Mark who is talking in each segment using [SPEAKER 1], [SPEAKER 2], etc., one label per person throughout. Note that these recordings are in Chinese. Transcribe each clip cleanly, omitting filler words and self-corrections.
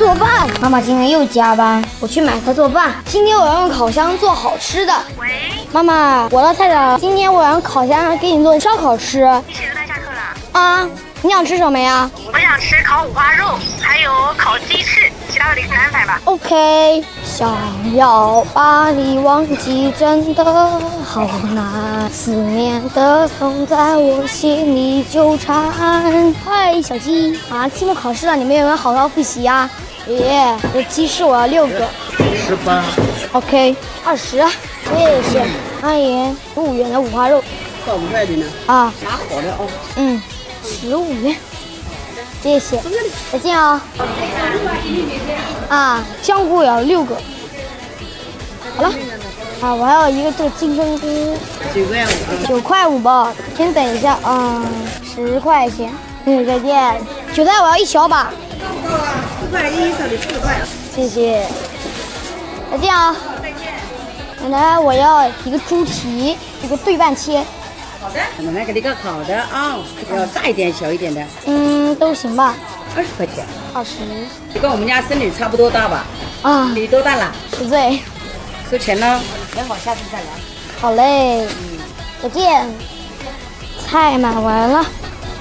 [SPEAKER 1] 做饭。妈妈今天又加班，我去买菜做饭。今天我要用烤箱做好吃的。
[SPEAKER 2] 喂，
[SPEAKER 1] 妈妈，我到菜场，今天我要用烤箱给你做烧烤吃。
[SPEAKER 2] 你谁都带下课了？
[SPEAKER 1] 啊，你想吃什么呀？
[SPEAKER 2] 我想吃烤五花肉，还有烤鸡翅，其他的临时安排吧。
[SPEAKER 1] OK， 想要把你忘记真的好难，思念的痛在我心里纠缠。嗨，小鸡啊，期末考试了，你们有没有好好复习啊？耶，这鸡翅我要6个。
[SPEAKER 3] 18。
[SPEAKER 1] OK， 20，谢谢。阿姨，15元的五花肉。
[SPEAKER 3] 放5块的呢？
[SPEAKER 1] 啊，
[SPEAKER 3] 拿好的哦。
[SPEAKER 1] 15元。谢谢，再见啊！啊，香菇也要6个。好了，啊，我还有一个这个金针菇，9块5吧。先等一下啊，10块钱。再见。韭菜我要1小把。
[SPEAKER 3] 4块1，这里4块。
[SPEAKER 1] 谢谢，再见啊！奶奶，我要一个猪蹄，一个对半切。
[SPEAKER 3] 好的，奶奶给你个好的啊，要大一点、小一点的。
[SPEAKER 1] 都行吧。
[SPEAKER 3] 20块钱。
[SPEAKER 1] 20。
[SPEAKER 3] 你跟我们家孙女差不多大吧？
[SPEAKER 1] 啊，
[SPEAKER 3] 你多大了
[SPEAKER 1] 10岁。
[SPEAKER 3] 收钱呢？等好，下次再来。
[SPEAKER 1] 好嘞，再见。菜买完了，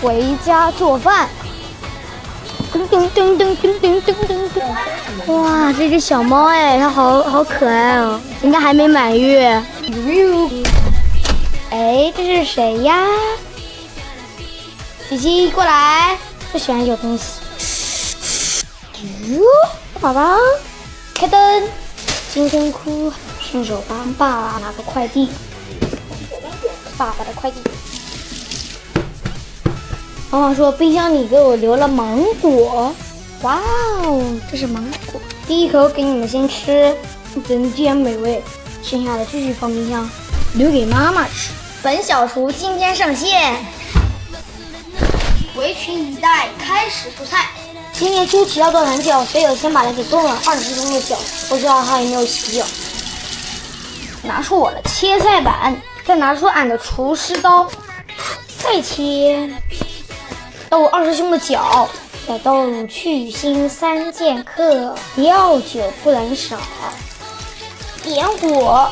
[SPEAKER 1] 回家做饭。噔噔噔噔噔噔噔噔噔！哇，这只小猫哎，它好可爱哦，应该还没满月。哎，这是谁呀？琪琪过来，不喜欢有东西。宝宝，开灯。金针菇，顺手帮爸爸拿个快递。爸爸的快递。妈妈说冰箱里给我留了芒果。哇哦，这是芒果。第一口给你们先吃，人间美味。剩下的继续放冰箱，留给妈妈吃。本小厨今天上线，围裙以待，开始煮菜。今天猪蹄要炖很久，所以我先把它给炖了20分钟的脚，不知道它有没有洗脚。拿出我的切菜板，再拿出俺的厨师刀，再切。倒入20兄的脚，再倒入去腥3剑客，料酒不能少，点火，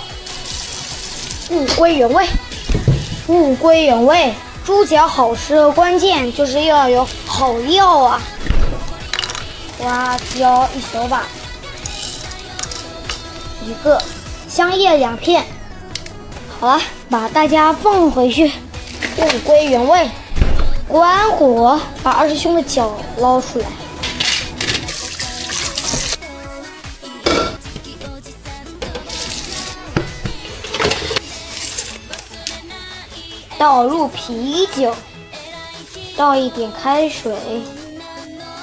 [SPEAKER 1] 物归原位。物归原位，猪脚好吃的关键就是要有好料啊！花椒1小把，1个香叶2片。好了，把大家放回去，物归原位。关火，把20兄的脚捞出来。倒入啤酒，倒一点开水，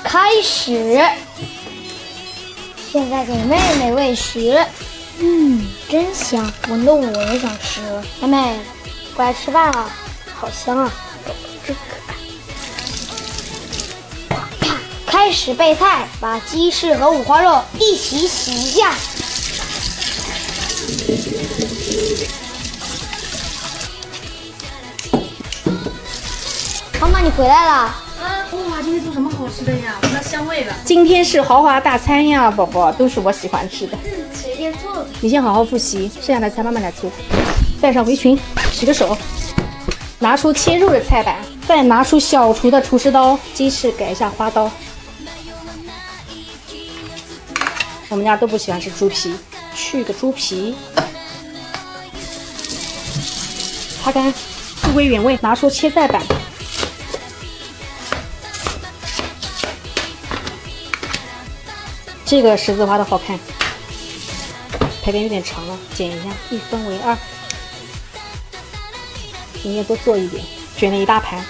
[SPEAKER 1] 开始。现在给妹妹喂食，真香，闻得我也想吃。妹妹，过来吃饭了，好香啊，真可爱。开始备菜，把鸡翅和五花肉一起洗一下。妈妈，你回来了。
[SPEAKER 4] 哇，今天做什么好吃的呀？闻到香味了。
[SPEAKER 5] 今天是豪华大餐呀，宝宝，都是我喜欢吃的。
[SPEAKER 1] 谁先做的？
[SPEAKER 5] 你先好好复习，剩下的菜慢慢来做。带上围裙，洗个手，拿出切肉的菜板，再拿出小厨的厨师刀，鸡翅改一下花刀。我们家都不喜欢吃猪皮，去个猪皮，擦干，物归原位，拿出切菜板。这个十字花的好看，排边有点长了，剪一下，1分为2。今天多做一点，卷了一大盘。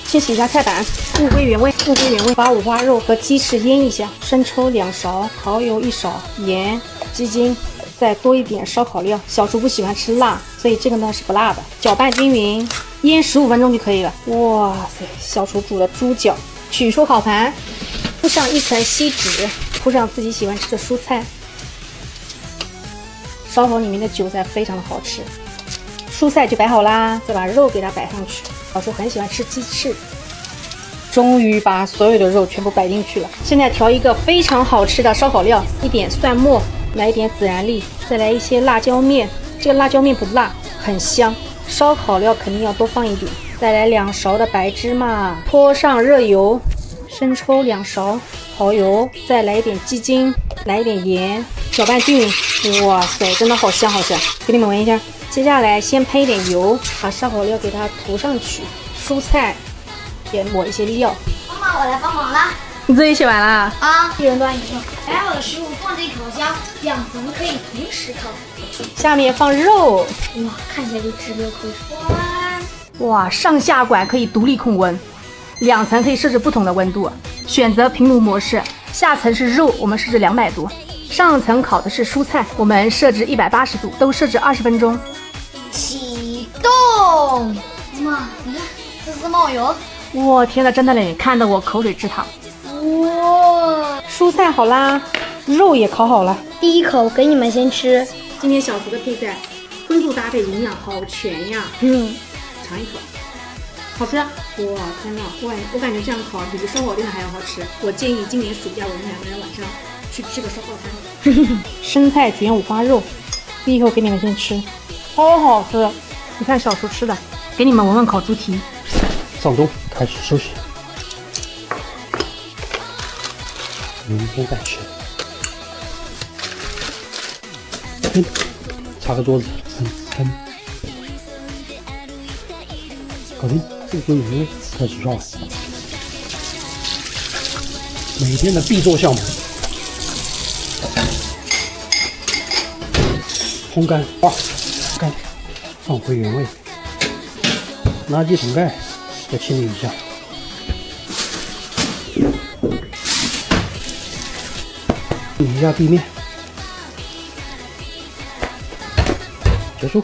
[SPEAKER 5] 先洗一下菜板，物归原位，物归原位。把五花肉和鸡翅腌一下，生抽2勺，蚝油1勺，盐、鸡精，再多一点烧烤料。小厨不喜欢吃辣，所以这个呢是不辣的。搅拌均匀，腌15分钟就可以了。哇塞，小厨煮的猪脚，取出烤盘。铺上1层锡纸，铺上自己喜欢吃的蔬菜，烧好里面的韭菜非常的好吃。蔬菜就摆好啦，再把肉给它摆上去。小时候很喜欢吃鸡翅，终于把所有的肉全部摆进去了。现在调一个非常好吃的烧烤料，一点蒜末，来一点孜然粒，再来一些辣椒面。这个辣椒面不辣，很香。烧烤料肯定要多放一点。再来2勺的白芝麻，泼上热油，生抽2勺，蚝油，再来一点鸡精，来一点盐，搅拌均匀。哇塞，真的好香好香！给你们闻一下。接下来先喷一点油，把烧烤料给它涂上去，蔬菜也抹一些料。
[SPEAKER 1] 妈妈，我来帮忙啦！
[SPEAKER 5] 你自己写完啦？
[SPEAKER 1] 啊，一人端一个。摆好的食物放进烤箱，2层可以同时烤。
[SPEAKER 5] 下面放肉。
[SPEAKER 1] 哇，看起来就直流口水。
[SPEAKER 5] 哇，上下管可以独立控温，2层可以设置不同的温度，选择平炉模式。下层是肉，我们设置200度；上层烤的是蔬菜，我们设置180度，都设置20分钟。
[SPEAKER 1] 启动！妈，你看，滋滋冒油。
[SPEAKER 5] 哇，天呐，真的嘞，看得我口水直淌。
[SPEAKER 1] 哇，
[SPEAKER 5] 蔬菜好啦，肉也烤好了。
[SPEAKER 1] 第一口给你们先吃。
[SPEAKER 5] 今天小厨的配菜，荤素搭配，营养好全呀。尝一口，好吃。哇，天呐，我感觉这样烤比烧烤店的还要好吃。我建议今年暑假我们2个人晚上去吃个烧烤摊。生菜卷五花肉，第一口给你们先吃，超好吃。你看小厨吃的，给你们闻闻烤猪蹄。
[SPEAKER 6] 上周开始休息，明天再吃。擦个桌子，搞定，这个就原味开始烧了。每天的必做项目，烘干，干，放回原位。垃圾桶盖再清理一下。理一下地面，结束。